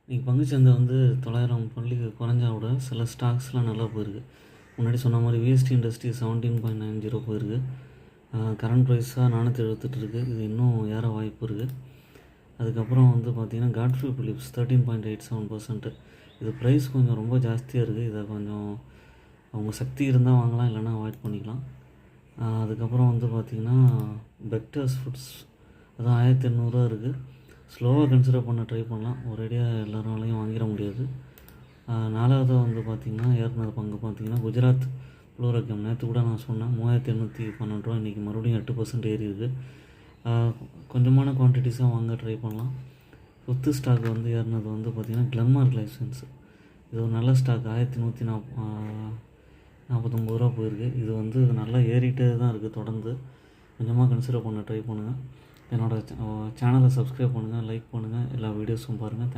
இன்றைக்கி பங்குச்சந்தை வந்து 900 புள்ளிக்கு குறைஞ்சா கூட சில ஸ்டாக்ஸ்லாம் நல்லா போயிருக்கு. முன்னாடி சொன்ன மாதிரி விஎஸ்டி இண்டஸ்ட்ரி 17.90 போயிருக்கு. கரண்ட் ப்ரைஸாக 478 இருக்குது. இது இன்னும் ஏற வாய்ப்பு இருக்குது. அதுக்கப்புறம் வந்து பார்த்திங்கன்னா காட்ஃப்ரீ பிலிப்ஸ் 13.87%. இது ப்ரைஸ் கொஞ்சம் ரொம்ப ஜாஸ்தியாக இருக்குது. இதை கொஞ்சம் அவங்க சக்தி இருந்தால் வாங்கலாம், இல்லைனா அவாய்ட் பண்ணிக்கலாம். அதுக்கப்புறம் வந்து பார்த்திங்கன்னா பெக்டர்ஸ் ஃபுட்ஸ் அதான் 1800 இருக்குது. ஸ்லோவாக கன்சிடர் பண்ண ட்ரை பண்ணலாம், ஒரேடியாக எல்லாராலையும் வாங்கிட முடியாது. நாலாவது வந்து பார்த்திங்கன்னா ஏறினது பங்கு பார்த்திங்கன்னா குஜராத் ஃப்ளோரோகெம். நேற்று கூட நான் சொன்னேன் 3812 ரூபா. இன்றைக்கி மறுபடியும் 8% ஏறி இருக்குது. கொஞ்சமான குவான்டிட்டிஸாக வாங்க ட்ரை பண்ணலாம். ஃபிஃப்த்து ஸ்டாக் வந்து ஏறினது வந்து பார்த்திங்கன்னா கிளென்மார்க் லைசன்ஸ். இது ஒரு நல்ல ஸ்டாக். 1149 ரூபா போயிருக்கு. இது வந்து நல்லா ஏறிட்டே தான் இருக்குது தொடர்ந்து. கொஞ்சமாக கன்சிடர் பண்ண ட்ரை பண்ணுங்கள். என்னோடய சேனலை சப்ஸ்கிரைப் பண்ணுங்கள், லைக் பண்ணுங்கள், எல்லா வீடியோஸும் பாருங்கள்.